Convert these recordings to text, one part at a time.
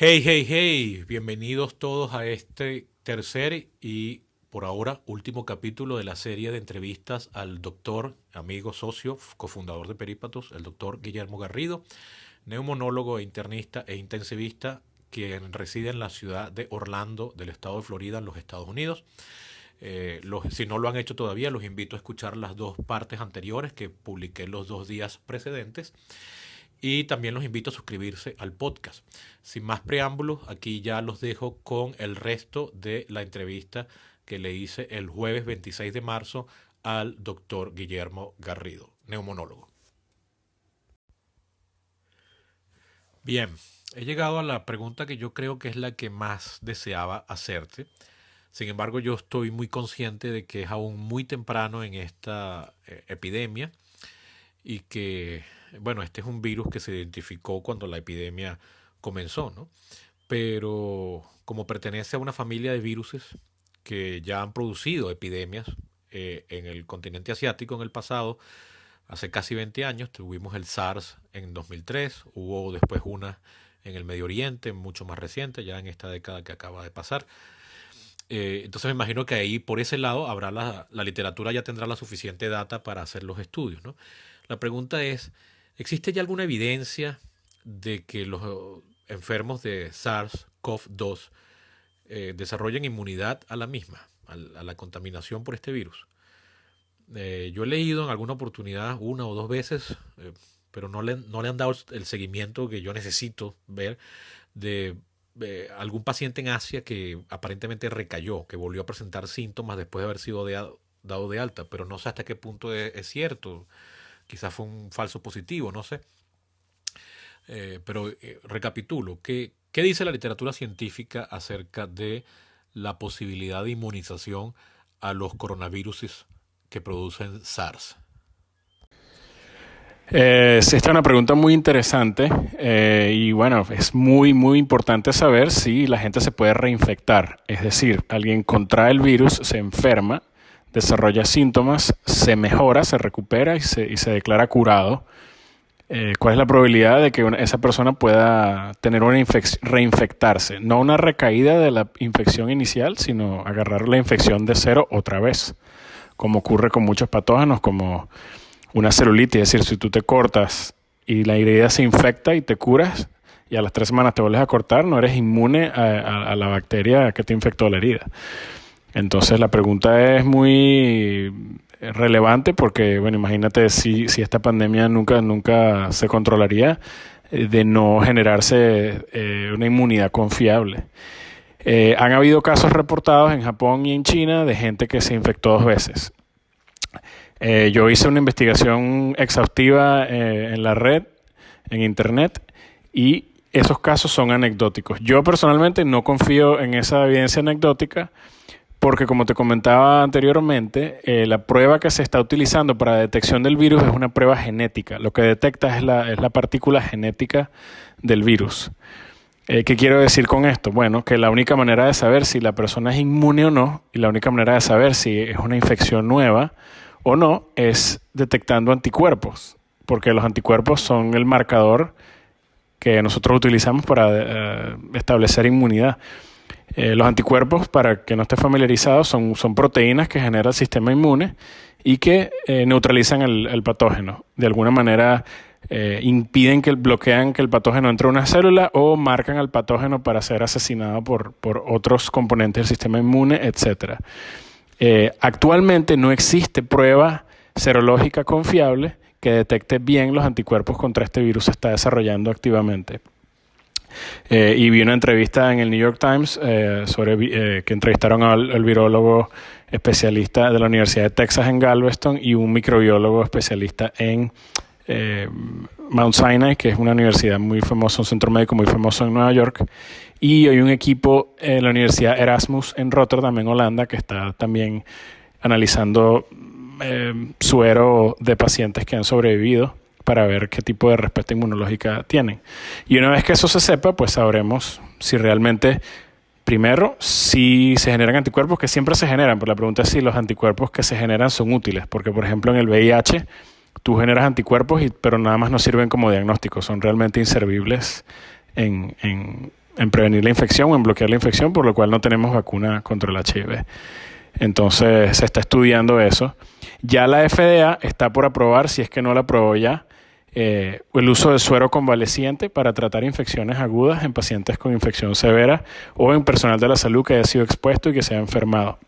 Hey, hey, hey, bienvenidos todos a este tercer y por ahora último capítulo de la serie de entrevistas al doctor, amigo, socio, cofundador de Perípatos, el doctor Guillermo Garrido, neumonólogo, internista e intensivista, quien reside en la ciudad de Orlando, del estado de Florida, en los Estados Unidos. Si no lo han hecho todavía, los invito a escuchar las dos partes anteriores que publiqué los 2 días precedentes. Y también los invito a suscribirse al podcast. Sin más preámbulos, aquí ya los dejo con el resto de la entrevista que le hice el jueves 26 de marzo al doctor Guillermo Garrido, neumonólogo. Bien, he llegado a la pregunta que yo creo que es la que más deseaba hacerte. Sin embargo, yo estoy muy consciente de que es aún muy temprano en esta epidemia y que, bueno, este es un virus que se identificó cuando la epidemia comenzó, ¿no? Pero como pertenece a una familia de viruses que ya han producido epidemias en el continente asiático en el pasado, hace casi 20 años, tuvimos el SARS en 2003, hubo después una en el Medio Oriente, mucho más reciente, ya en esta década que acaba de pasar. Entonces me imagino que ahí por ese lado habrá la literatura ya tendrá la suficiente data para hacer los estudios, ¿no? La pregunta es, ¿existe ya alguna evidencia de que los enfermos de SARS-CoV-2 desarrollen inmunidad a la misma, a la contaminación por este virus? Yo he leído en alguna oportunidad, una o dos veces, pero no le han dado el seguimiento que yo necesito ver de algún paciente en Asia que aparentemente recayó, que volvió a presentar síntomas después de haber sido dado de alta, pero no sé hasta qué punto es cierto. Quizás fue un falso positivo, no sé. Pero recapitulo, ¿qué dice la literatura científica acerca de la posibilidad de inmunización a los coronavirus que producen SARS? Esta es una pregunta muy interesante y bueno, es muy importante saber si la gente se puede reinfectar. Es decir, alguien contrae el virus, se enferma, desarrolla síntomas, se mejora, se recupera y se declara curado. ¿Cuál es la probabilidad de que esa persona pueda tener una reinfectarse? No una recaída de la infección inicial, sino agarrar la infección de cero otra vez, como ocurre con muchos patógenos como una celulitis. Es decir, si tú te cortas y la herida se infecta y te curas y a las 3 semanas te vuelves a cortar, no eres inmune a la bacteria que te infectó la herida. Entonces la pregunta es muy relevante porque, bueno, imagínate si esta pandemia nunca se controlaría de no generarse una inmunidad confiable. Han habido casos reportados en Japón y en China de gente que se infectó 2 veces. Yo hice una investigación exhaustiva en la red, en internet, y esos casos son anecdóticos. Yo personalmente no confío en esa evidencia anecdótica porque, como te comentaba anteriormente, la prueba que se está utilizando para la detección del virus es una prueba genética. Lo que detecta es la partícula genética del virus. ¿Qué quiero decir con esto? Bueno, que la única manera de saber si la persona es inmune o no, y la única manera de saber si es una infección nueva o no, es detectando anticuerpos, porque los anticuerpos son el marcador que nosotros utilizamos para establecer inmunidad. Los anticuerpos, para que no esté familiarizado, son proteínas que genera el sistema inmune y que neutralizan el patógeno. De alguna manera bloquean que el patógeno entre a una célula o marcan al patógeno para ser asesinado por otros componentes del sistema inmune, etc. Actualmente no existe prueba serológica confiable que detecte bien los anticuerpos contra este virus se está desarrollando activamente. Y vi una entrevista en el New York Times que entrevistaron al virólogo especialista de la Universidad de Texas en Galveston y un microbiólogo especialista en Mount Sinai, que es una universidad muy famosa, un centro médico muy famoso en Nueva York. Y hay un equipo en la Universidad Erasmus en Rotterdam, en Holanda, que está también analizando suero de pacientes que han sobrevivido para ver qué tipo de respuesta inmunológica tienen. Y una vez que eso se sepa, pues sabremos si realmente, primero, si se generan anticuerpos, que siempre se generan, pero la pregunta es si los anticuerpos que se generan son útiles, porque por ejemplo en el VIH tú generas anticuerpos, pero nada más no sirven como diagnóstico, son realmente inservibles en en prevenir la infección o en bloquear la infección, por lo cual no tenemos vacuna contra el HIV. Entonces se está estudiando eso. Ya la FDA está por aprobar, si es que no la aprobó ya, el uso de suero convaleciente para tratar infecciones agudas en pacientes con infección severa o en personal de la salud que haya sido expuesto y que se haya enfermado.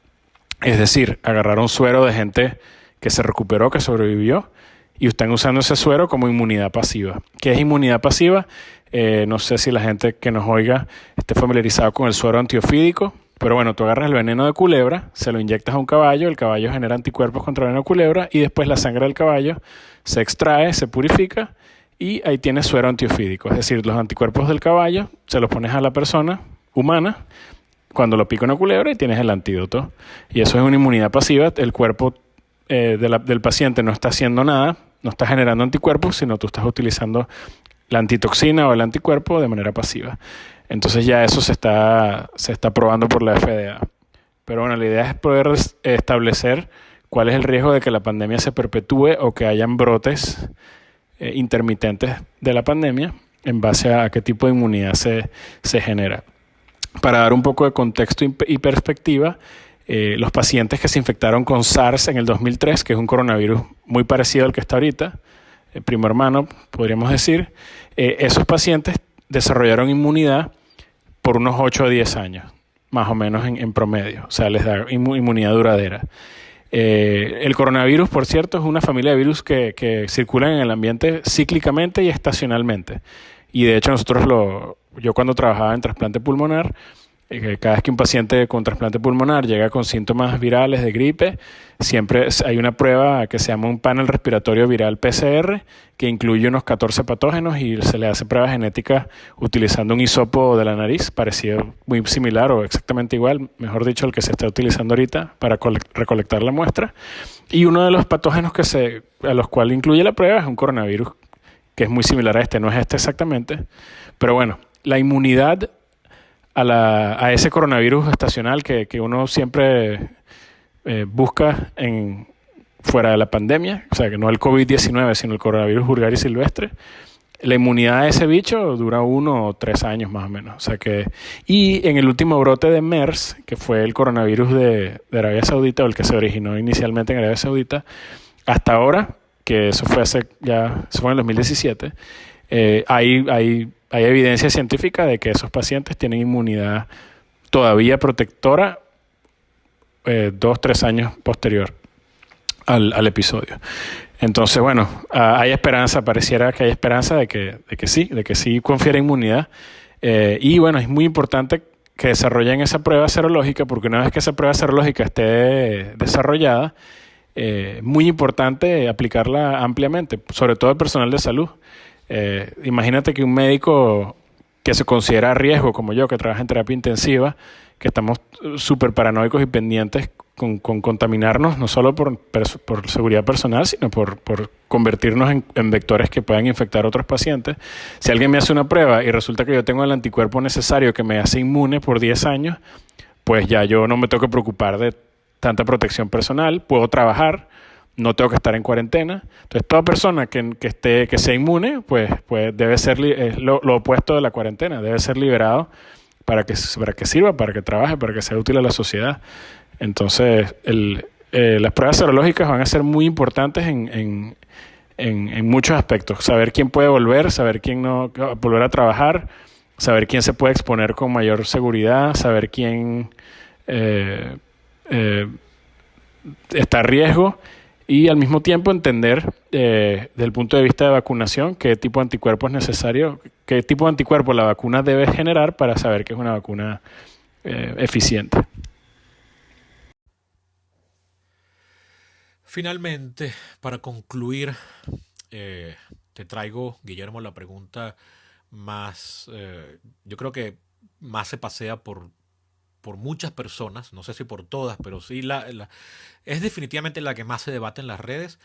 Es decir, agarrar un suero de gente que se recuperó, que sobrevivió, y están usando ese suero como inmunidad pasiva. ¿Qué es inmunidad pasiva? No sé si la gente que nos oiga esté familiarizado con el suero antiofídico, pero bueno, tú agarras el veneno de culebra, se lo inyectas a un caballo, el caballo genera anticuerpos contra el veneno de culebra y después la sangre del caballo se extrae, se purifica y ahí tienes suero antiofídico. Es decir, los anticuerpos del caballo se los pones a la persona humana cuando lo pica una culebra y tienes el antídoto. Y eso es una inmunidad pasiva. El cuerpo del paciente no está haciendo nada, no está generando anticuerpos, sino tú estás utilizando la antitoxina o el anticuerpo de manera pasiva. Entonces ya eso se está probando por la FDA. Pero bueno, la idea es poder establecer cuál es el riesgo de que la pandemia se perpetúe o que hayan brotes intermitentes de la pandemia en base a qué tipo de inmunidad se genera. Para dar un poco de contexto y perspectiva, los pacientes que se infectaron con SARS en el 2003, que es un coronavirus muy parecido al que está ahorita, primo hermano, podríamos decir, esos pacientes desarrollaron inmunidad por unos 8 a 10 años, más o menos en promedio, o sea, les da inmunidad duradera. El coronavirus, por cierto, es una familia de virus que circulan en el ambiente cíclicamente y estacionalmente. Y de hecho yo cuando trabajaba en trasplante pulmonar, cada vez que un paciente con trasplante pulmonar llega con síntomas virales de gripe, siempre hay una prueba que se llama un panel respiratorio viral PCR, que incluye unos 14 patógenos y se le hace prueba genética utilizando un hisopo de la nariz, parecido, muy similar o exactamente igual, mejor dicho, el que se está utilizando ahorita para recolectar la muestra. Y uno de los patógenos a los cuales incluye la prueba es un coronavirus que es muy similar a este, no es este exactamente, pero bueno, la inmunidad a ese coronavirus estacional que uno siempre busca fuera de la pandemia, o sea, que no el COVID-19, sino el coronavirus vulgaris silvestre, la inmunidad a ese bicho dura 1 o 3 años más o menos. O sea y en el último brote de MERS, que fue el coronavirus de Arabia Saudita, o el que se originó inicialmente en Arabia Saudita, hasta ahora, que eso fue eso fue en el 2017, hay evidencia científica de que esos pacientes tienen inmunidad todavía protectora 2-3 años posterior al episodio. Entonces, bueno, hay esperanza, pareciera que hay esperanza de que sí confiere inmunidad. Y bueno, es muy importante que desarrollen esa prueba serológica, porque una vez que esa prueba serológica esté desarrollada, muy importante aplicarla ampliamente, sobre todo el personal de salud. Imagínate que un médico que se considera a riesgo, como yo, que trabaja en terapia intensiva, que estamos súper paranoicos y pendientes con contaminarnos, no solo por seguridad personal, sino por convertirnos en vectores que puedan infectar a otros pacientes. Si alguien me hace una prueba y resulta que yo tengo el anticuerpo necesario que me hace inmune por 10 años, pues ya yo no me tengo que preocupar de tanta protección personal, puedo trabajar, no tengo que estar en cuarentena. Entonces, toda persona que sea inmune, pues debe ser lo opuesto de la cuarentena, debe ser liberado para que sirva, para que trabaje, para que sea útil a la sociedad. Entonces, las pruebas serológicas van a ser muy importantes en muchos aspectos. Saber quién puede volver, saber quién no volver a trabajar, saber quién se puede exponer con mayor seguridad, saber quién está a riesgo, y al mismo tiempo entender desde el punto de vista de vacunación qué tipo de anticuerpo es necesario, qué tipo de anticuerpo la vacuna debe generar para saber que es una vacuna eficiente. Finalmente, para concluir, te traigo, Guillermo, la pregunta más, yo creo que más se pasea por muchas personas, no sé si por todas, pero sí es definitivamente la que más se debate en las redes,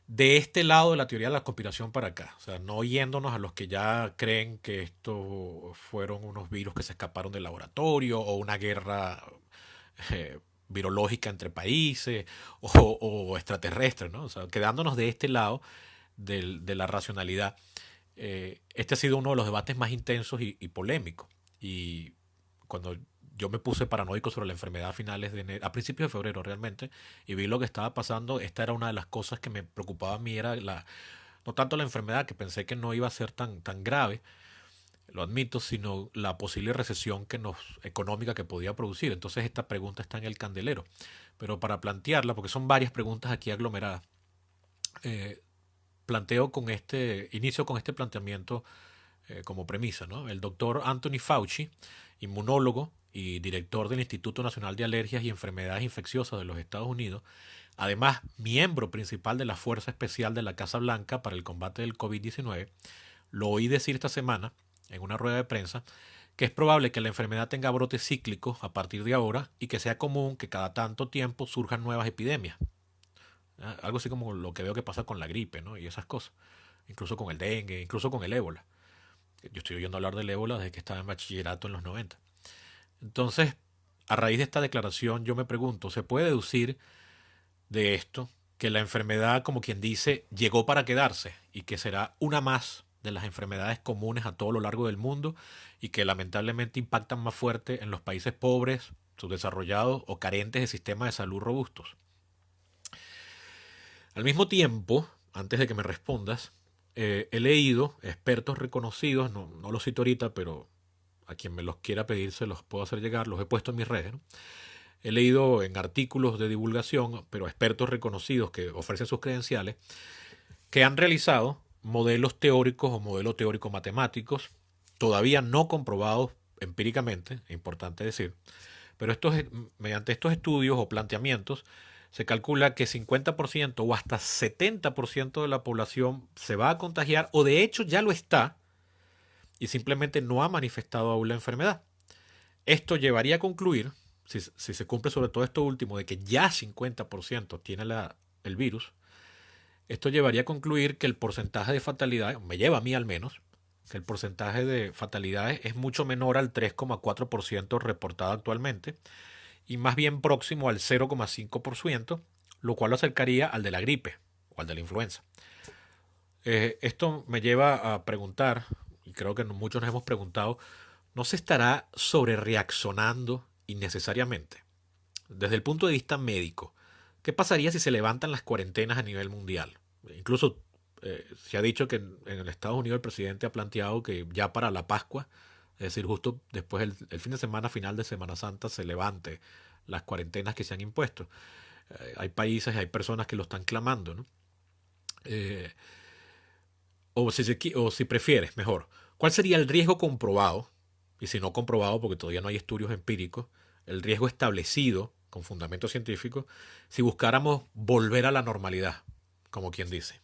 de este lado de la teoría de la conspiración para acá. O sea, no yéndonos a los que ya creen que esto fueron unos virus que se escaparon del laboratorio o una guerra virológica entre países o extraterrestres, ¿no? O sea, quedándonos de este lado de la racionalidad. Este ha sido uno de los debates más intensos y polémicos. y cuando yo me puse paranoico sobre la enfermedad a finales de enero, a principios de febrero realmente, y vi lo que estaba pasando, esta era una de las cosas que me preocupaba a mí, era no tanto la enfermedad, que pensé que no iba a ser tan grave, lo admito, sino la posible recesión económica que podía producir. Entonces esta pregunta está en el candelero. Pero para plantearla, porque son varias preguntas aquí aglomeradas, eh, inicio con este planteamiento como premisa, ¿no? El doctor Anthony Fauci, inmunólogo y director del Instituto Nacional de Alergias y Enfermedades Infecciosas de los Estados Unidos, además miembro principal de la Fuerza Especial de la Casa Blanca para el combate del COVID-19, lo oí decir esta semana en una rueda de prensa que es probable que la enfermedad tenga brotes cíclicos a partir de ahora y que sea común que cada tanto tiempo surjan nuevas epidemias. Algo así como lo que veo que pasa con la gripe, ¿no? Y esas cosas. Incluso con el dengue, incluso con el ébola. Yo estoy oyendo hablar del ébola desde que estaba en bachillerato en los 90. Entonces, a raíz de esta declaración, yo me pregunto, ¿se puede deducir de esto que la enfermedad, como quien dice, llegó para quedarse y que será una más de las enfermedades comunes a todo lo largo del mundo y que lamentablemente impactan más fuerte en los países pobres, subdesarrollados o carentes de sistemas de salud robustos? Al mismo tiempo, antes de que me respondas, he leído expertos reconocidos, no los cito ahorita, pero a quien me los quiera pedir se los puedo hacer llegar, los he puesto en mis redes, ¿no? He leído en artículos de divulgación, pero expertos reconocidos que ofrecen sus credenciales, que han realizado modelos teóricos o modelos teóricos matemáticos, todavía no comprobados empíricamente, es importante decir, pero mediante estos estudios o planteamientos se calcula que 50% o hasta 70% de la población se va a contagiar o de hecho ya lo está y simplemente no ha manifestado aún la enfermedad. Esto llevaría a concluir, si se cumple sobre todo esto último, de que ya 50% tiene el virus, esto llevaría a concluir que el porcentaje de fatalidades, me lleva a mí al menos, que el porcentaje de fatalidades es mucho menor al 3,4% reportado actualmente y más bien próximo al 0,5%, lo cual lo acercaría al de la gripe o al de la influenza. Esto me lleva a preguntar, y creo que muchos nos hemos preguntado, ¿no se estará sobrereaccionando innecesariamente? Desde el punto de vista médico, ¿qué pasaría si se levantan las cuarentenas a nivel mundial? Incluso se ha dicho que en Estados Unidos el presidente ha planteado que ya para la Pascua, es decir, justo después el fin de semana final de Semana Santa, se levante las cuarentenas que se han impuesto. Hay países, hay personas que lo están clamando, ¿no? O si prefieres, mejor, ¿cuál sería el riesgo comprobado? Y si no comprobado, porque todavía no hay estudios empíricos, el riesgo establecido con fundamento científico, si buscáramos volver a la normalidad, como quien dice.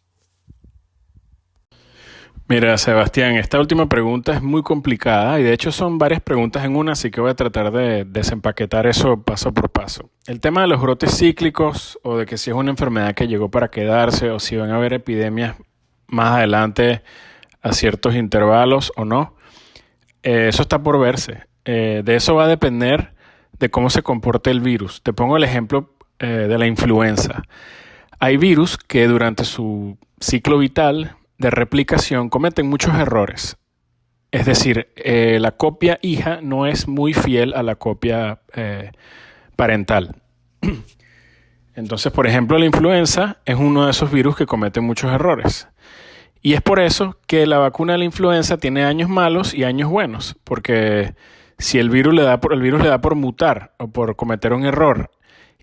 Mira, Sebastián, esta última pregunta es muy complicada y de hecho son varias preguntas en una, así que voy a tratar de desempaquetar eso paso por paso. El tema de los brotes cíclicos o de que si es una enfermedad que llegó para quedarse o si van a haber epidemias más adelante a ciertos intervalos o no, eso está por verse. De eso va a depender de cómo se comporte el virus. Te pongo el ejemplo de la influenza. Hay virus que durante su ciclo vital de replicación cometen muchos errores. Es decir, la copia hija no es muy fiel a la copia parental. Entonces, por ejemplo, la influenza es uno de esos virus que cometen muchos errores. Y es por eso que la vacuna de la influenza tiene años malos y años buenos, porque si el virus le da por mutar o por cometer un error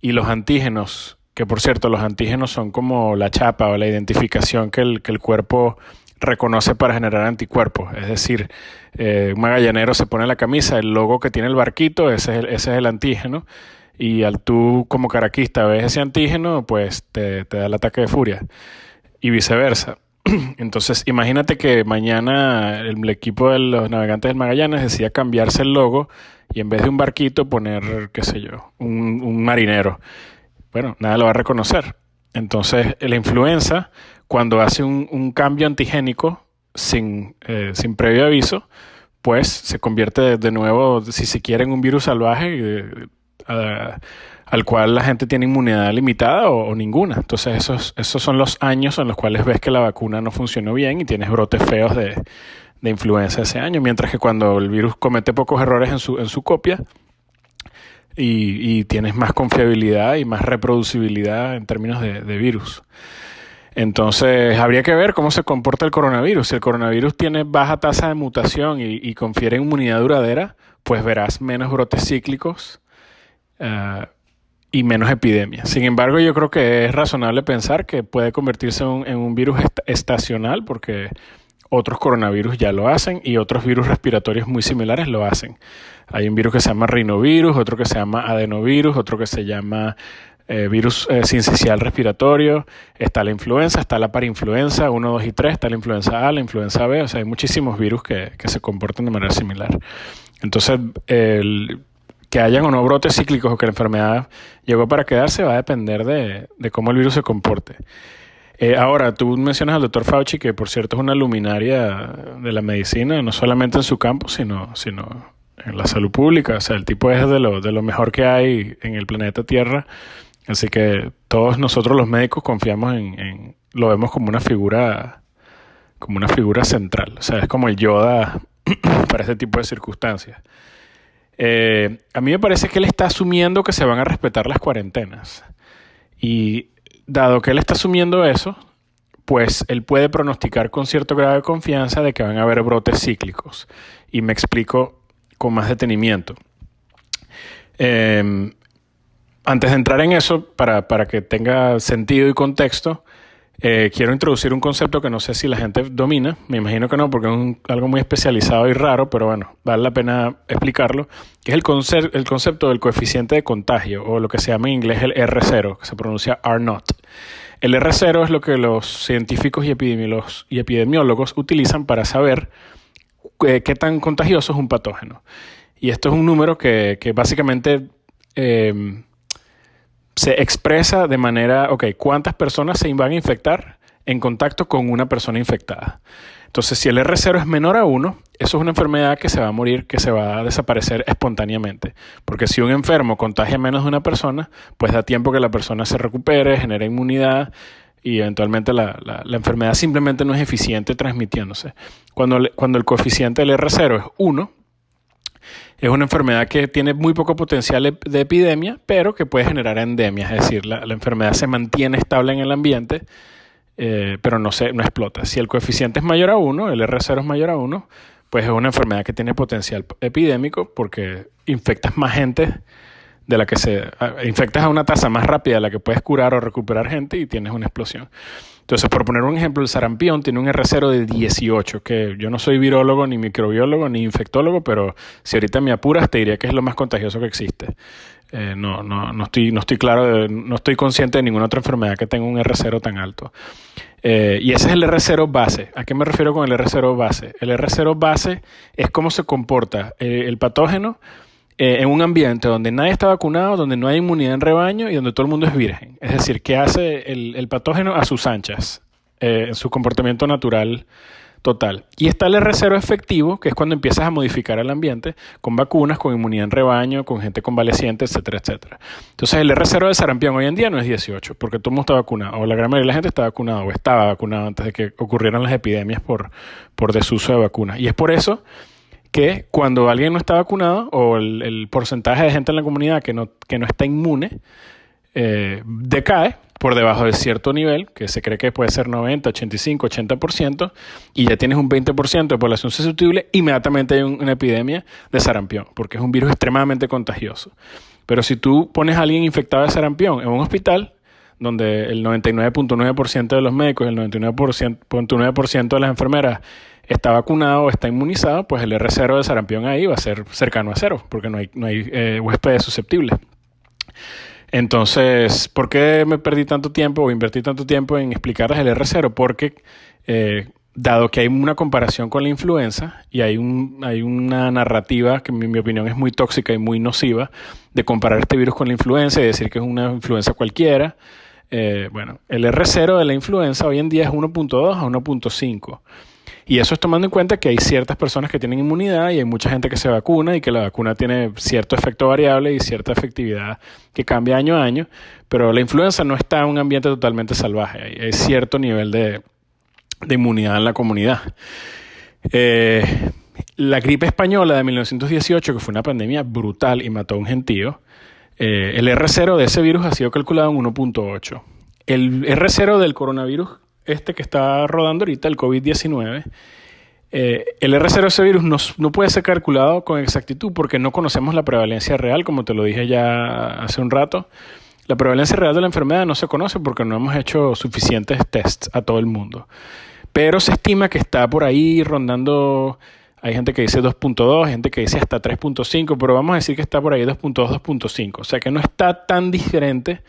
y los antígenos, que por cierto los antígenos son como la chapa o la identificación que el cuerpo reconoce para generar anticuerpos, es decir, un magallanero se pone la camisa, el logo que tiene el barquito, ese es el antígeno, y al tú como caraquista ves ese antígeno, pues te da el ataque de furia, y viceversa. Entonces, imagínate que mañana el equipo de los navegantes del Magallanes decida cambiarse el logo y en vez de un barquito poner, qué sé yo, un marinero. Bueno, nada lo va a reconocer. Entonces, la influenza, cuando hace un cambio antigénico sin previo aviso, pues se convierte de nuevo, si se quiere, en un virus salvaje al cual la gente tiene inmunidad limitada o ninguna. Entonces esos son los años en los cuales ves que la vacuna no funcionó bien y tienes brotes feos de de influenza ese año, mientras que cuando el virus comete pocos errores en su copia y tienes más confiabilidad y más reproducibilidad en términos de virus. Entonces, habría que ver cómo se comporta el coronavirus. Si el coronavirus tiene baja tasa de mutación y confiere inmunidad duradera, pues verás menos brotes cíclicos y menos epidemias. Sin embargo, yo creo que es razonable pensar que puede convertirse en un virus estacional, porque otros coronavirus ya lo hacen y otros virus respiratorios muy similares lo hacen. Hay un virus que se llama rinovirus, otro que se llama adenovirus, otro que se llama virus sincicial respiratorio. Está la influenza, está la parainfluenza 1, 2 y 3, está la influenza A, la influenza B. O sea, hay muchísimos virus que se comportan de manera similar. Entonces, que hayan o no brotes cíclicos o que la enfermedad llegó para quedarse va a depender de cómo el virus se comporte. Ahora, tú mencionas al doctor Fauci, que por cierto es una luminaria de la medicina, no solamente en su campo, sino en la salud pública. O sea, el tipo es de lo mejor que hay en el planeta Tierra. Así que todos nosotros los médicos confiamos lo vemos como una figura central. O sea, es como el Yoda para este tipo de circunstancias. A mí me parece que él está asumiendo que se van a respetar las cuarentenas. Y dado que él está asumiendo eso, pues él puede pronosticar con cierto grado de confianza de que van a haber brotes cíclicos. Y me explico con más detenimiento. Antes de entrar en eso, para que tenga sentido y contexto, quiero introducir un concepto que no sé si la gente domina. Me imagino que no, porque es algo muy especializado y raro, pero bueno, vale la pena explicarlo, que es el concepto del coeficiente de contagio, o lo que se llama en inglés el R0, que se pronuncia R0. El R0 es lo que los científicos y epidemiólogos utilizan para saber qué tan contagioso es un patógeno. Y esto es un número que básicamente se expresa de manera, ¿cuántas personas se van a infectar en contacto con una persona infectada? Entonces, si el R0 es menor a 1, eso es una enfermedad que se va a morir, que se va a desaparecer espontáneamente. Porque si un enfermo contagia menos de una persona, pues da tiempo que la persona se recupere, genera inmunidad y eventualmente la enfermedad simplemente no es eficiente transmitiéndose. Cuando el coeficiente del R0 es 1, es una enfermedad que tiene muy poco potencial de epidemia, pero que puede generar endemias, es decir, la enfermedad se mantiene estable en el ambiente, pero no explota. Si el coeficiente es mayor a 1, el R0 es mayor a 1, pues es una enfermedad que tiene potencial epidémico porque infectas más gente infectas a una tasa más rápida de la que puedes curar o recuperar gente y tienes una explosión. Entonces, por poner un ejemplo, el sarampión tiene un R0 de 18, que yo no soy virólogo, ni microbiólogo, ni infectólogo, pero si ahorita me apuras te diría que es lo más contagioso que existe. No estoy claro, no estoy consciente de ninguna otra enfermedad que tenga un R0 tan alto. Y ese es el R0 base. ¿A qué me refiero con el R0 base? El R0 base es cómo se comporta el patógeno en un ambiente donde nadie está vacunado, donde no hay inmunidad en rebaño y donde todo el mundo es virgen. Es decir, ¿qué hace el patógeno a sus anchas, en su comportamiento natural total? Y está el R0 efectivo, que es cuando empiezas a modificar el ambiente con vacunas, con inmunidad en rebaño, con gente convaleciente, etcétera, etcétera. Entonces, el R0 de sarampión hoy en día no es 18, porque todo el mundo está vacunado, o la gran mayoría de la gente está vacunada, o estaba vacunado antes de que ocurrieran las epidemias por desuso de vacunas. Y es por eso que cuando alguien no está vacunado o el porcentaje de gente en la comunidad que no está inmune decae por debajo de cierto nivel, que se cree que puede ser 90, 85, 80%, y ya tienes un 20% de población susceptible, inmediatamente hay una epidemia de sarampión, porque es un virus extremadamente contagioso. Pero si tú pones a alguien infectado de sarampión en un hospital, donde el 99.9% de los médicos y el 99.9% de las enfermeras está vacunado o está inmunizado, pues el R0 de sarampión ahí va a ser cercano a 0, porque no hay huéspedes susceptibles. Entonces, ¿por qué me perdí tanto tiempo o invertí tanto tiempo en explicarles el R0? Porque dado que hay una comparación con la influenza y hay una narrativa que en mi opinión es muy tóxica y muy nociva de comparar este virus con la influenza y decir que es una influenza cualquiera, el R0 de la influenza hoy en día es 1.2 a 1.5. Y eso es tomando en cuenta que hay ciertas personas que tienen inmunidad y hay mucha gente que se vacuna y que la vacuna tiene cierto efecto variable y cierta efectividad que cambia año a año, pero la influenza no está en un ambiente totalmente salvaje, hay cierto nivel de inmunidad en la comunidad. Eh, la gripe española de 1918, que fue una pandemia brutal y mató a un gentío, el R0 de ese virus ha sido calculado en 1.8. El R0 del coronavirus que está rodando ahorita, el COVID-19, el R0 de ese virus no puede ser calculado con exactitud porque no conocemos la prevalencia real, como te lo dije ya hace un rato. La prevalencia real de la enfermedad no se conoce porque no hemos hecho suficientes tests a todo el mundo. Pero se estima que está por ahí rondando, hay gente que dice 2.2, gente que dice hasta 3.5, pero vamos a decir que está por ahí 2.2, 2.5. O sea que no está tan diferente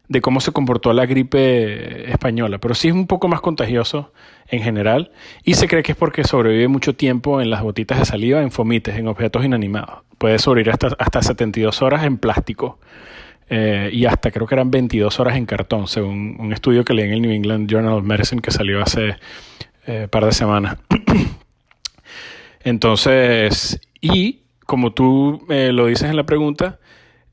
de cómo se comportó la gripe española, pero sí es un poco más contagioso en general y se cree que es porque sobrevive mucho tiempo en las gotitas de saliva, en fomites, en objetos inanimados. Puede sobrevivir hasta 72 horas en plástico y hasta creo que eran 22 horas en cartón, según un estudio que leí en el New England Journal of Medicine que salió hace par de semanas. Entonces, y como tú lo dices en la pregunta,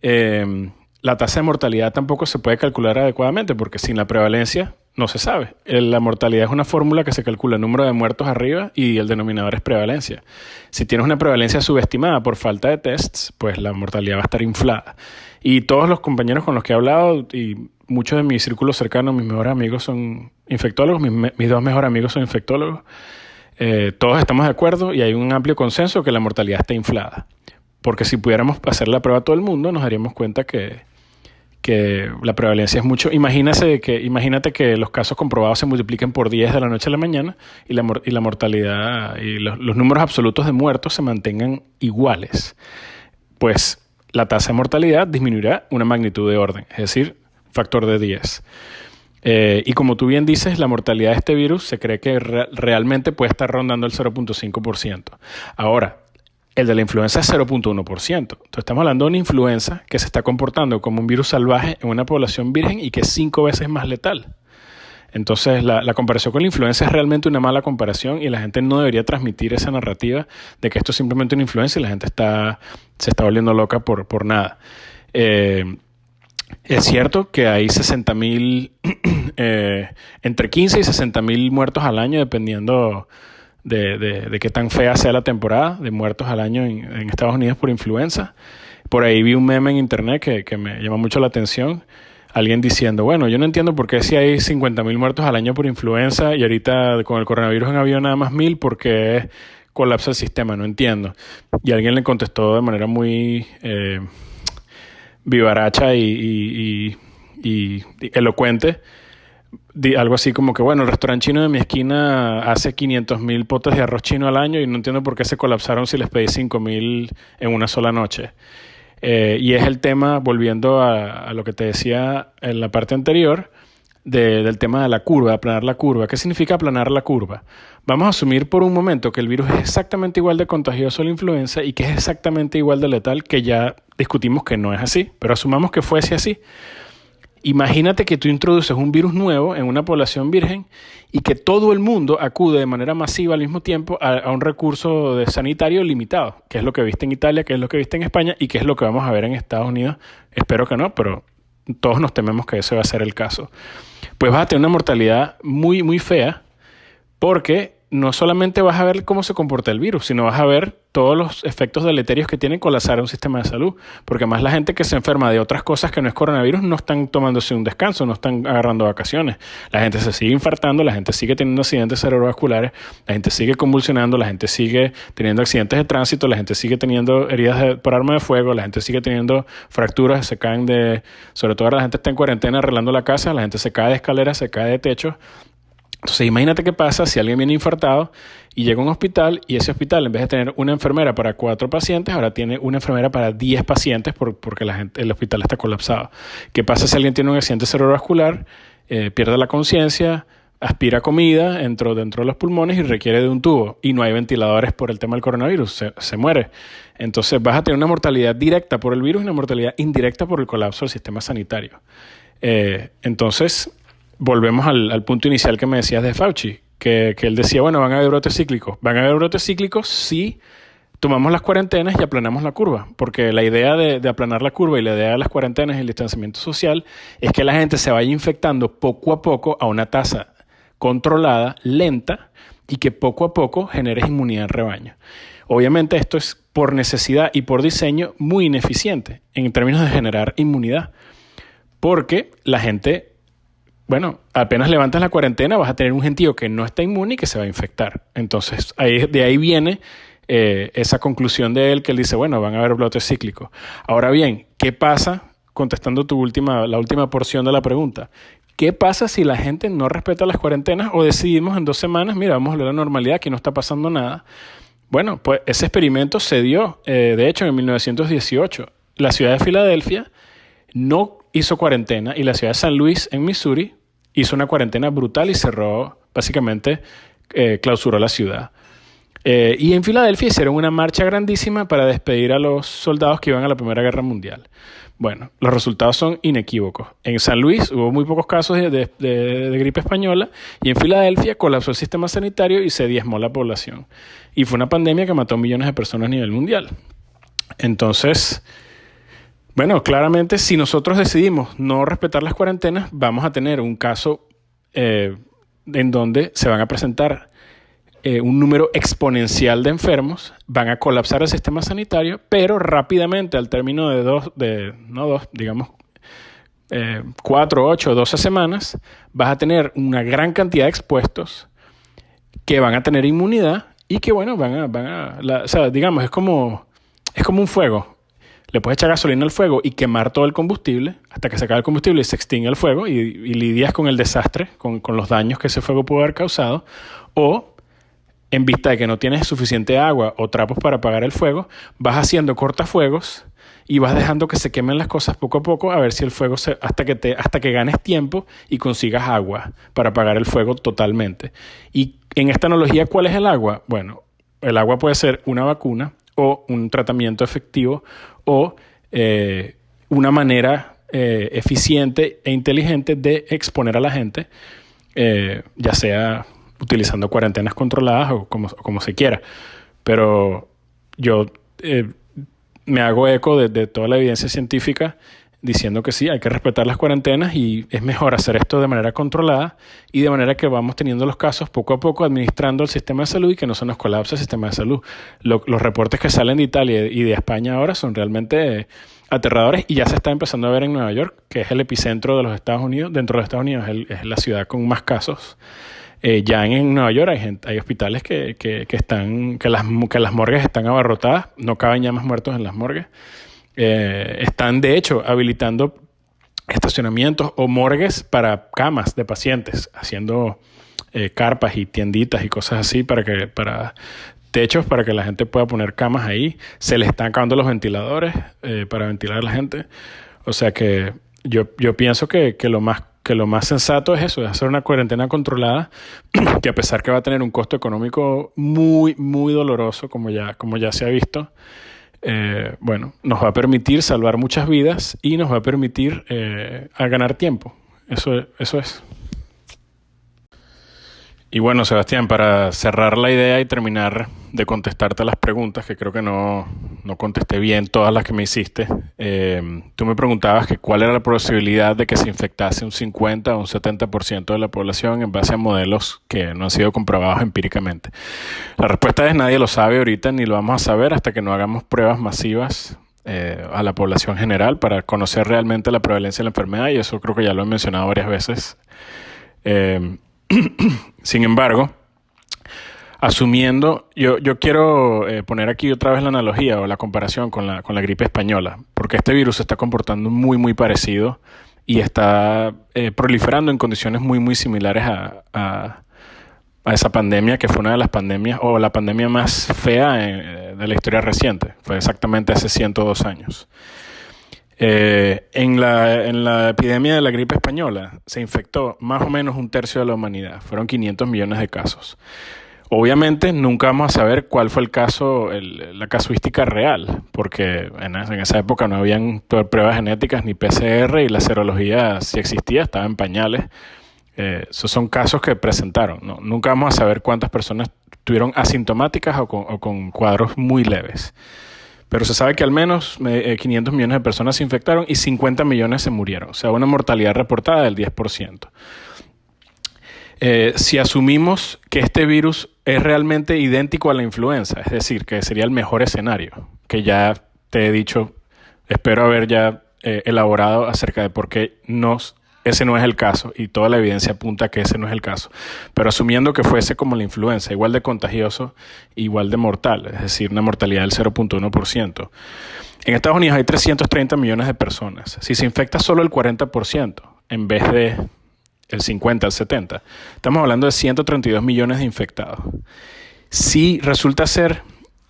la tasa de mortalidad tampoco se puede calcular adecuadamente porque sin la prevalencia no se sabe. La mortalidad es una fórmula que se calcula el número de muertos arriba y el denominador es prevalencia. Si tienes una prevalencia subestimada por falta de tests, pues la mortalidad va a estar inflada. Y todos los compañeros con los que he hablado y muchos de mis círculos cercanos, mis mejores amigos son infectólogos, mis dos mejores amigos son infectólogos. Todos estamos de acuerdo y hay un amplio consenso que la mortalidad está inflada. Porque si pudiéramos hacer la prueba a todo el mundo, nos daríamos cuenta que la prevalencia es mucho. Imagínate que los casos comprobados se multipliquen por 10 de la noche a la mañana y la mortalidad y los números absolutos de muertos se mantengan iguales. Pues la tasa de mortalidad disminuirá una magnitud de orden, es decir, factor de 10. Y como tú bien dices, la mortalidad de este virus se cree que realmente puede estar rondando el 0.5%. Ahora, el de la influenza es 0.1%. Entonces estamos hablando de una influenza que se está comportando como un virus salvaje en una población virgen y que es 5 veces más letal. Entonces la comparación con la influenza es realmente una mala comparación y la gente no debería transmitir esa narrativa de que esto es simplemente una influenza y la gente se está volviendo loca por nada. Es cierto que hay 60,000, entre 15 y 60,000 muertos al año, dependiendo de qué tan fea sea la temporada de muertos al año en Estados Unidos por influenza. Por ahí vi un meme en internet que me llama mucho la atención. Alguien diciendo, bueno, yo no entiendo por qué si hay 50,000 muertos al año por influenza y ahorita con el coronavirus han habido nada más 1,000 porque colapsa el sistema, no entiendo. Y alguien le contestó de manera muy vivaracha y elocuente, algo así como que, bueno, el restaurante chino de mi esquina hace 500,000 potes de arroz chino al año y no entiendo por qué se colapsaron si les pedí 5,000 en una sola noche. Y es el tema, volviendo a lo que te decía en la parte anterior, del tema de la curva, aplanar la curva. ¿Qué significa aplanar la curva? Vamos a asumir por un momento que el virus es exactamente igual de contagioso a la influenza y que es exactamente igual de letal, que ya discutimos que no es así, pero asumamos que fuese así. Imagínate que tú introduces un virus nuevo en una población virgen y que todo el mundo acude de manera masiva al mismo tiempo a un recurso sanitario limitado, que es lo que viste en Italia, que es lo que viste en España y que es lo que vamos a ver en Estados Unidos. Espero que no, pero todos nos tememos que ese va a ser el caso. Pues vas a tener una mortalidad muy, muy fea porque no solamente vas a ver cómo se comporta el virus, sino vas a ver todos los efectos deleterios que tiene colapsar un sistema de salud. Porque además la gente que se enferma de otras cosas que no es coronavirus no están tomándose un descanso, no están agarrando vacaciones. La gente se sigue infartando, la gente sigue teniendo accidentes cerebrovasculares, la gente sigue convulsionando, la gente sigue teniendo accidentes de tránsito, la gente sigue teniendo heridas por arma de fuego, la gente sigue teniendo fracturas, se caen sobre todo ahora la gente está en cuarentena arreglando la casa, la gente se cae de escaleras, se cae de techos. Entonces imagínate qué pasa si alguien viene infartado y llega a un hospital y ese hospital en vez de tener una enfermera para 4 pacientes, ahora tiene una enfermera para 10 pacientes porque el hospital está colapsado. ¿Qué pasa si alguien tiene un accidente cerebrovascular, pierde la conciencia, aspira comida dentro de los pulmones y requiere de un tubo y no hay ventiladores por el tema del coronavirus, se muere? Entonces vas a tener una mortalidad directa por el virus y una mortalidad indirecta por el colapso del sistema sanitario. Entonces volvemos al punto inicial que me decías de Fauci, que él decía, bueno, van a haber brotes cíclicos. Van a haber brotes cíclicos si tomamos las cuarentenas y aplanamos la curva, porque la idea de aplanar la curva y la idea de las cuarentenas y el distanciamiento social es que la gente se vaya infectando poco a poco a una tasa controlada, lenta, y que poco a poco generes inmunidad en rebaño. Obviamente esto es por necesidad y por diseño muy ineficiente en términos de generar inmunidad, porque la gente, bueno, apenas levantas la cuarentena vas a tener un gentío que no está inmune y que se va a infectar. Entonces de ahí viene esa conclusión de él, que él dice, bueno, van a haber brotes cíclicos. Ahora bien, ¿qué pasa? Contestando la última porción de la pregunta, ¿qué pasa si la gente no respeta las cuarentenas o decidimos en 2 semanas, mira, vamos a volver a la normalidad, aquí no está pasando nada? Bueno, pues ese experimento se dio, de hecho, en 1918. La ciudad de Filadelfia no hizo cuarentena y la ciudad de San Luis, en Missouri, hizo una cuarentena brutal y cerró, básicamente, clausuró la ciudad. Y en Filadelfia hicieron una marcha grandísima para despedir a los soldados que iban a la Primera Guerra Mundial. Bueno, los resultados son inequívocos. En San Luis hubo muy pocos casos de gripe española y en Filadelfia colapsó el sistema sanitario y se diezmó la población. Y fue una pandemia que mató millones de personas a nivel mundial. Entonces, bueno, claramente si nosotros decidimos no respetar las cuarentenas, vamos a tener un caso en donde se van a presentar un número exponencial de enfermos, van a colapsar el sistema sanitario, pero rápidamente al término de 4, 8, 12 semanas, vas a tener una gran cantidad de expuestos que van a tener inmunidad y que, bueno, o sea, digamos, es como un fuego. Le puedes echar gasolina al fuego y quemar todo el combustible hasta que se acabe el combustible y se extingue el fuego y lidias con el desastre, con los daños que ese fuego pudo haber causado, o en vista de que no tienes suficiente agua o trapos para apagar el fuego, vas haciendo cortafuegos y vas dejando que se quemen las cosas poco a poco a ver si el fuego hasta que ganes tiempo y consigas agua para apagar el fuego totalmente. Y en esta analogía, ¿cuál es el agua? Bueno, el agua puede ser una vacuna o un tratamiento efectivo o una manera eficiente e inteligente de exponer a la gente, ya sea utilizando cuarentenas controladas o como se quiera. Pero yo me hago eco de toda la evidencia científica diciendo que sí, hay que respetar las cuarentenas y es mejor hacer esto de manera controlada y de manera que vamos teniendo los casos poco a poco administrando el sistema de salud y que no se nos colapse el sistema de salud. Los reportes que salen de Italia y de España ahora son realmente aterradores y ya se está empezando a ver en Nueva York, que es el epicentro de los Estados Unidos. Dentro de los Estados Unidos es la ciudad con más casos. Ya en Nueva York hay hospitales que las morgues están abarrotadas, no caben ya más muertos en las morgues. Están de hecho habilitando estacionamientos o morgues para camas de pacientes, haciendo carpas y tienditas y cosas así para techos para que la gente pueda poner camas ahí. Se les están acabando los ventiladores para ventilar a la gente. O sea que yo pienso que lo más sensato es eso, es hacer una cuarentena controlada, que a pesar que va a tener un costo económico muy, muy doloroso, como ya se ha visto, bueno, nos va a permitir salvar muchas vidas y nos va a permitir a ganar tiempo. Eso es. Y bueno, Sebastián, para cerrar la idea y terminar de contestarte las preguntas, que creo que no contesté bien todas las que me hiciste, tú me preguntabas que cuál era la posibilidad de que se infectase un 50 o un 70% de la población en base a modelos que no han sido comprobados empíricamente. La respuesta es nadie lo sabe ahorita ni lo vamos a saber hasta que no hagamos pruebas masivas a la población general para conocer realmente la prevalencia de la enfermedad, y eso creo que ya lo he mencionado varias veces. Sin embargo, asumiendo, yo quiero poner aquí otra vez la analogía o la comparación con la gripe española, porque este virus se está comportando muy, muy parecido y está proliferando en condiciones muy, muy similares a esa pandemia, que fue una de las pandemias, o la pandemia más fea de la historia reciente. Fue exactamente hace 102 años. En la epidemia de la gripe española se infectó más o menos 1/3 de la humanidad. Fueron 500 millones de casos. Obviamente nunca vamos a saber cuál fue el caso, la casuística real, porque en esa época no habían pruebas genéticas ni PCR y la serología, si existía, estaba en pañales. Esos son casos que presentaron, ¿no? Nunca vamos a saber cuántas personas estuvieron asintomáticas o con cuadros muy leves. Pero se sabe que al menos 500 millones de personas se infectaron y 50 millones se murieron. O sea, una mortalidad reportada del 10%. Si asumimos que este virus es realmente idéntico a la influenza, es decir, que sería el mejor escenario, que ya te he dicho, espero haber ya elaborado acerca de por qué ese no es el caso, y toda la evidencia apunta a que ese no es el caso. Pero asumiendo que fuese como la influenza, igual de contagioso, igual de mortal, es decir, una mortalidad del 0.1%. En Estados Unidos hay 330 millones de personas. Si se infecta solo el 40%, en vez de el 50, el 70, estamos hablando de 132 millones de infectados. Si resulta ser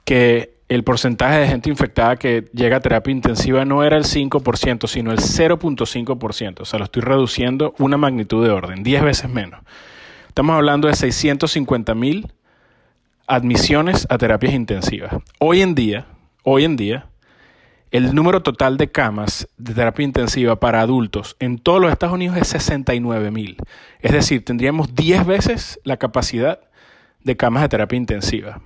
que el porcentaje de gente infectada que llega a terapia intensiva no era el 5%, sino el 0.5%. O sea, lo estoy reduciendo una magnitud de orden, 10 veces menos. Estamos hablando de 650,000 admisiones a terapias intensivas. Hoy en día, el número total de camas de terapia intensiva para adultos en todos los Estados Unidos es 69,000. Es decir, tendríamos 10 veces la capacidad de camas de terapia intensiva.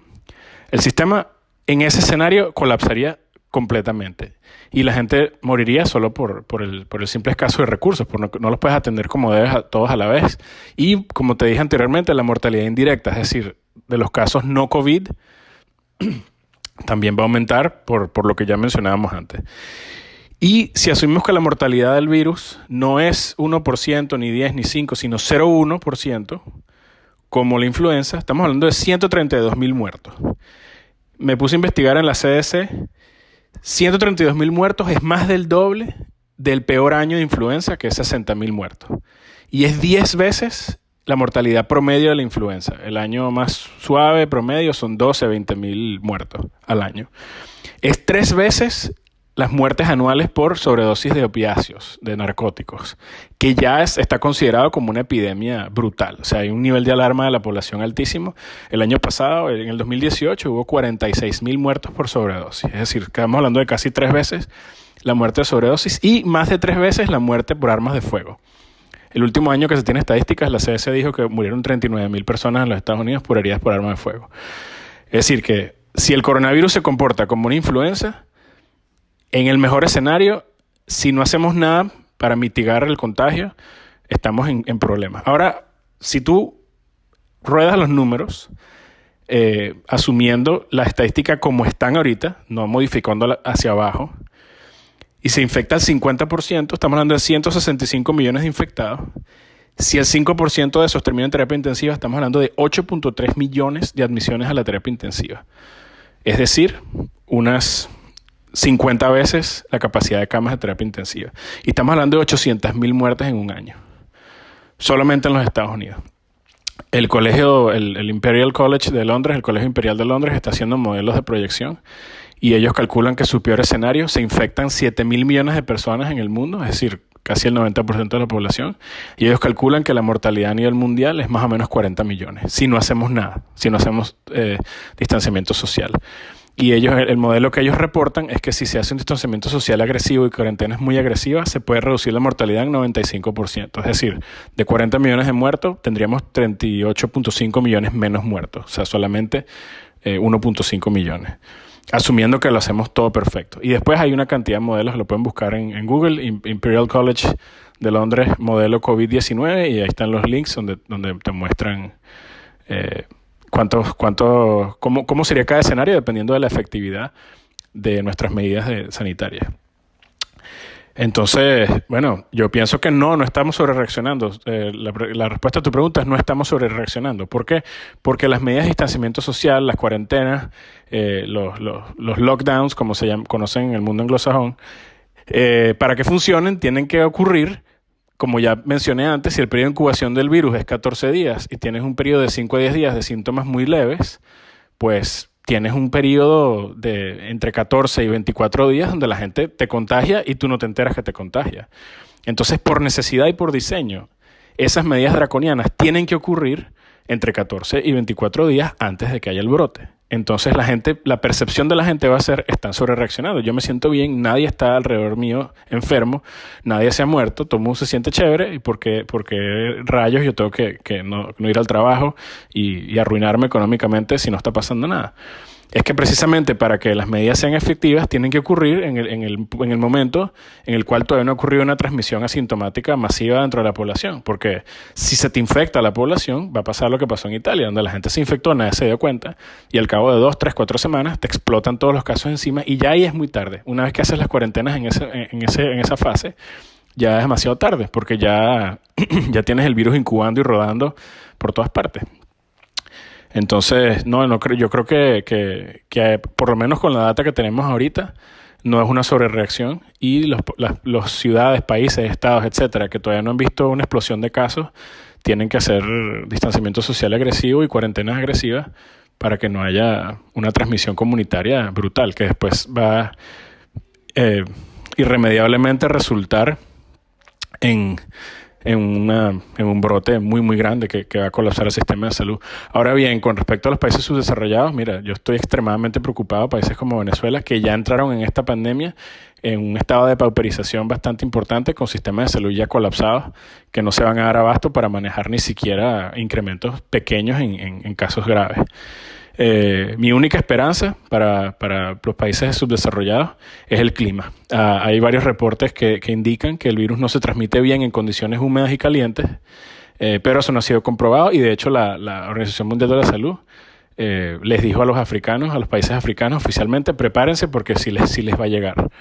El sistema en ese escenario colapsaría completamente y la gente moriría solo por el simple escaso de recursos, no los puedes atender como debes a todos a la vez. Y como te dije anteriormente, la mortalidad indirecta, es decir, de los casos no COVID, también va a aumentar por lo que ya mencionábamos antes. Y si asumimos que la mortalidad del virus no es 1%, ni 10, ni 5, sino 0,1%, como la influenza, estamos hablando de 132,000 muertos. Me puse a investigar en la CDC, 132,000 muertos es más del doble del peor año de influenza, que es 60,000 muertos. Y es 10 veces la mortalidad promedio de la influenza. El año más suave promedio son 12 a 20,000 muertos al año. Es 3 veces las muertes anuales por sobredosis de opiáceos, de narcóticos, que ya está considerado como una epidemia brutal. O sea, hay un nivel de alarma de la población altísimo. El año pasado, en el 2018, hubo 46,000 muertos por sobredosis. Es decir, estamos hablando de casi 3 veces la muerte de sobredosis y más de 3 veces la muerte por armas de fuego. El último año que se tiene estadísticas, la CDC dijo que murieron 39,000 personas en los Estados Unidos por heridas por arma de fuego. Es decir, que si el coronavirus se comporta como una influenza, en el mejor escenario, si no hacemos nada para mitigar el contagio, estamos en problemas. Ahora, si tú ruedas los números, asumiendo la estadística como están ahorita, no modificándola hacia abajo, y se infecta el 50%, estamos hablando de 165 millones de infectados. Si el 5% de esos termina en terapia intensiva, estamos hablando de 8.3 millones de admisiones a la terapia intensiva. Es decir, unas 50 veces la capacidad de camas de terapia intensiva. Y estamos hablando de 800,000 muertes en un año, solamente en los Estados Unidos. El Imperial College de Londres, el Colegio Imperial de Londres, está haciendo modelos de proyección y ellos calculan que su peor escenario se infectan 7,000 millones de personas en el mundo, es decir, casi el 90% de la población, y ellos calculan que la mortalidad a nivel mundial es más o menos 40 millones, si no hacemos nada, si no hacemos distanciamiento social. Y el modelo que ellos reportan es que si se hace un distanciamiento social agresivo y cuarentenas muy agresivas, se puede reducir la mortalidad en 95%. Es decir, de 40 millones de muertos, tendríamos 38.5 millones menos muertos. O sea, solamente 1.5 millones. Asumiendo que lo hacemos todo perfecto. Y después hay una cantidad de modelos, lo pueden buscar en Google, Imperial College de Londres, modelo COVID-19, y ahí están los links donde te muestran cómo sería cada escenario dependiendo de la efectividad de nuestras medidas sanitarias. Entonces, bueno, yo pienso que no estamos sobrereaccionando. La respuesta a tu pregunta es no estamos sobrereaccionando. ¿Por qué? Porque las medidas de distanciamiento social, las cuarentenas, los lockdowns, como se conocen en el mundo anglosajón, para que funcionen tienen que ocurrir, como ya mencioné antes, si el periodo de incubación del virus es 14 días y tienes un periodo de 5 a 10 días de síntomas muy leves, pues tienes un periodo de entre 14 y 24 días donde la gente te contagia y tú no te enteras que te contagia. Entonces, por necesidad y por diseño, esas medidas draconianas tienen que ocurrir entre 14 y 24 días antes de que haya el brote. Entonces la percepción de la gente va a ser, están sobrereaccionando. Yo me siento bien, nadie está alrededor mío enfermo, nadie se ha muerto, todo el mundo se siente chévere, y porque rayos yo tengo que no ir al trabajo y arruinarme económicamente si no está pasando nada. es que precisamente para que las medidas sean efectivas tienen que ocurrir en el momento en el cual todavía no ha ocurrido una transmisión asintomática masiva dentro de la población. Porque si se te infecta la población, va a pasar lo que pasó en Italia, donde la gente se infectó, nadie se dio cuenta, y al cabo de 2, 3, 4 semanas te explotan todos los casos encima y ya ahí es muy tarde. Una vez que haces las cuarentenas en esa fase, ya es demasiado tarde, porque ya, ya tienes el virus incubando y rodando por todas partes. Entonces, no creo, yo creo que por lo menos con la data que tenemos ahorita, no es una sobrereacción y los ciudades, países, estados, etcétera, que todavía no han visto una explosión de casos, tienen que hacer distanciamiento social agresivo y cuarentenas agresivas para que no haya una transmisión comunitaria brutal, que después va eh, irremediablemente resultar en, en un brote muy, muy grande que va a colapsar el sistema de salud. Ahora bien, con respecto a los países subdesarrollados, mira, yo estoy extremadamente preocupado, países como Venezuela, que ya entraron en esta pandemia en un estado de pauperización bastante importante, con sistemas de salud ya colapsados, que no se van a dar abasto para manejar ni siquiera incrementos pequeños en casos graves. Mi única esperanza para los países subdesarrollados es el clima. Hay varios reportes que indican que el virus no se transmite bien en condiciones húmedas y calientes, pero eso no ha sido comprobado y de hecho la Organización Mundial de la Salud les dijo a los africanos, a los países africanos oficialmente, prepárense porque sí les va a llegar.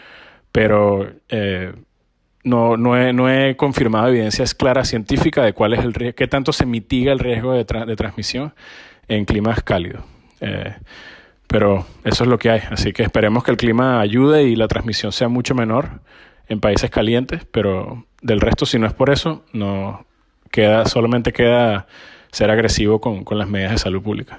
Pero no he confirmado evidencias claras científicas de cuál es el riesgo, qué tanto se mitiga el riesgo de transmisión en climas cálidos. Pero eso es lo que hay, así que esperemos que el clima ayude y la transmisión sea mucho menor en países calientes, pero del resto, si no es por eso, solamente queda ser agresivo con las medidas de salud pública.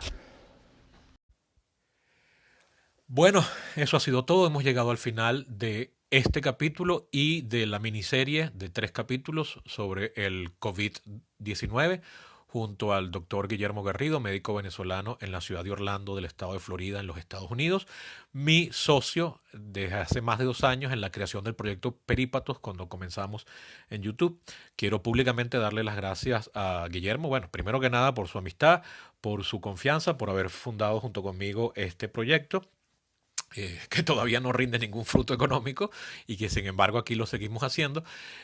Bueno, eso ha sido todo. Hemos llegado al final de este capítulo y de la miniserie de 3 capítulos sobre el COVID-19 junto al doctor Guillermo Garrido, médico venezolano en la ciudad de Orlando del estado de Florida en los Estados Unidos, mi socio desde hace más de 2 años en la creación del proyecto Perípatos cuando comenzamos en YouTube. Quiero públicamente darle las gracias a Guillermo, bueno, primero que nada por su amistad, por su confianza, por haber fundado junto conmigo este proyecto. Que todavía no rinde ningún fruto económico y que sin embargo aquí lo seguimos haciendo,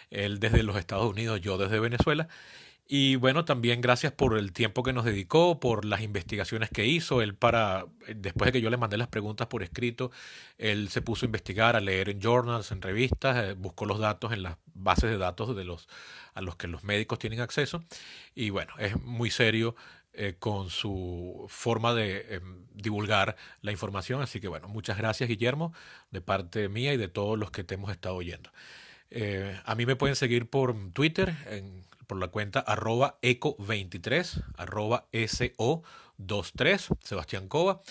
él desde los Estados Unidos, yo desde Venezuela. Y bueno, también gracias por el tiempo que nos dedicó, por las investigaciones que hizo. Después de que yo le mandé las preguntas por escrito, él se puso a investigar, a leer en journals, en revistas, buscó los datos en las bases de datos a los que los médicos tienen acceso. Y bueno, es muy serio con su forma de divulgar la información. Así que bueno, muchas gracias Guillermo, de parte mía y de todos los que te hemos estado oyendo. A mí me pueden seguir por Twitter, por la cuenta @eco23, @SO23, Sebastián Cova.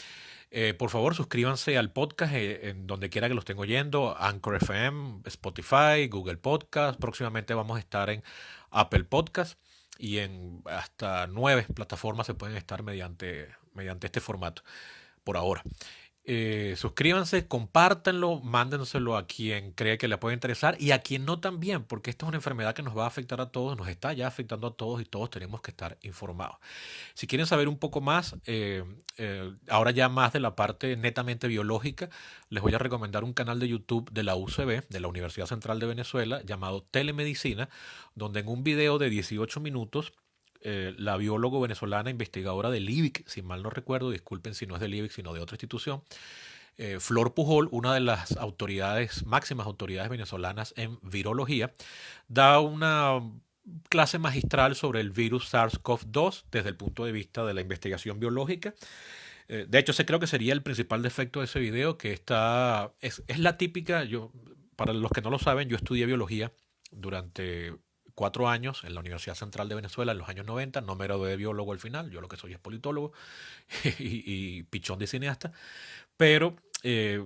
Por favor, suscríbanse al podcast en donde quiera que lo estén oyendo, Anchor FM, Spotify, Google Podcast. Próximamente vamos a estar en Apple Podcast y en hasta 9 plataformas se pueden estar mediante este formato por ahora. Suscríbanse, compártanlo, mándenselo a quien cree que le puede interesar y a quien no también, porque esta es una enfermedad que nos va a afectar a todos, nos está ya afectando a todos y todos tenemos que estar informados. Si quieren saber un poco más, ahora ya más de la parte netamente biológica, les voy a recomendar un canal de YouTube de la UCB, de la Universidad Central de Venezuela, llamado Telemedicina, donde en un video de 18 minutos la biólogo venezolana investigadora del IBIC, si mal no recuerdo, disculpen si no es del IBIC, sino de otra institución, Flor Pujol, una de las máximas autoridades venezolanas en virología, da una clase magistral sobre el virus SARS-CoV-2 desde el punto de vista de la investigación biológica. De hecho, creo que sería el principal defecto de ese video, que es la típica, para los que no lo saben, yo estudié biología durante 4 años en la Universidad Central de Venezuela en los años 90, no me gradué de biólogo al final, yo lo que soy es politólogo y pichón de cineasta, pero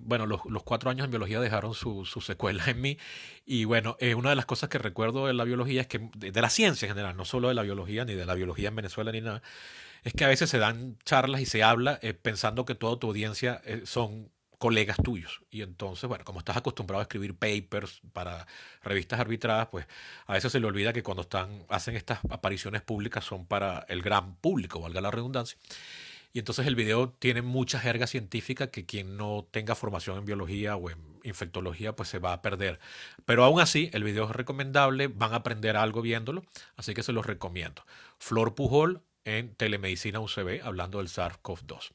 bueno, los 4 años en biología dejaron sus secuelas en mí y bueno, una de las cosas que recuerdo de la biología es que, de la ciencia en general, no solo de la biología, ni de la biología en Venezuela ni nada, es que a veces se dan charlas y se habla pensando que toda tu audiencia son colegas tuyos. Y entonces, bueno, como estás acostumbrado a escribir papers para revistas arbitradas, pues a veces se le olvida que cuando hacen estas apariciones públicas son para el gran público, valga la redundancia. Y entonces el video tiene mucha jerga científica que quien no tenga formación en biología o en infectología pues se va a perder. Pero aún así, el video es recomendable, van a aprender algo viéndolo, así que se los recomiendo. Flor Pujol en Telemedicina UCB, hablando del SARS-CoV-2.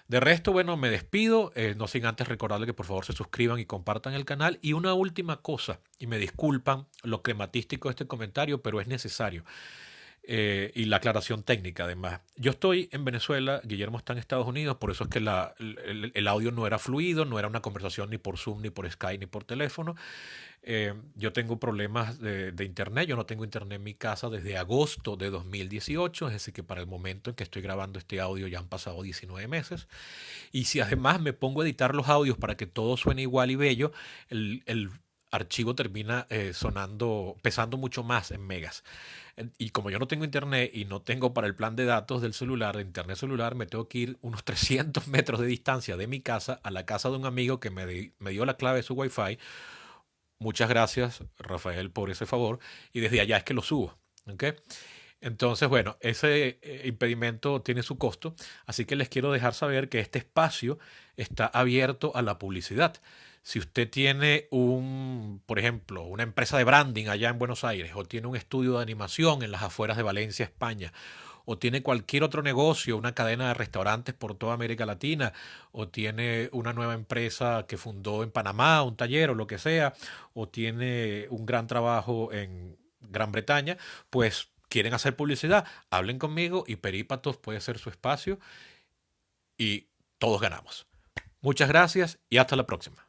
De resto, bueno, me despido, no sin antes recordarle que por favor se suscriban y compartan el canal. Y una última cosa, y me disculpan lo crematístico de este comentario, pero es necesario. Y la aclaración técnica además. Yo estoy en Venezuela, Guillermo está en Estados Unidos, por eso es que el audio no era fluido, no era una conversación ni por Zoom, ni por Skype, ni por teléfono. Yo tengo problemas de internet, yo no tengo internet en mi casa desde agosto de 2018, es decir que para el momento en que estoy grabando este audio ya han pasado 19 meses. Y si además me pongo a editar los audios para que todo suene igual y bello, el archivo termina pesando mucho más en megas. Y como yo no tengo internet y no tengo para el plan de datos del celular, de internet celular, me tengo que ir unos 300 metros de distancia de mi casa a la casa de un amigo que me dio la clave de su wifi. Muchas gracias, Rafael, por ese favor. Y desde allá es que lo subo. ¿Ok? Entonces, bueno, ese impedimento tiene su costo, así que les quiero dejar saber que este espacio está abierto a la publicidad. Si usted tiene por ejemplo, una empresa de branding allá en Buenos Aires, o tiene un estudio de animación en las afueras de Valencia, España, o tiene cualquier otro negocio, una cadena de restaurantes por toda América Latina, o tiene una nueva empresa que fundó en Panamá, un taller o lo que sea, o tiene un gran trabajo en Gran Bretaña, pues quieren hacer publicidad, hablen conmigo y Perípatos puede ser su espacio y todos ganamos. Muchas gracias y hasta la próxima.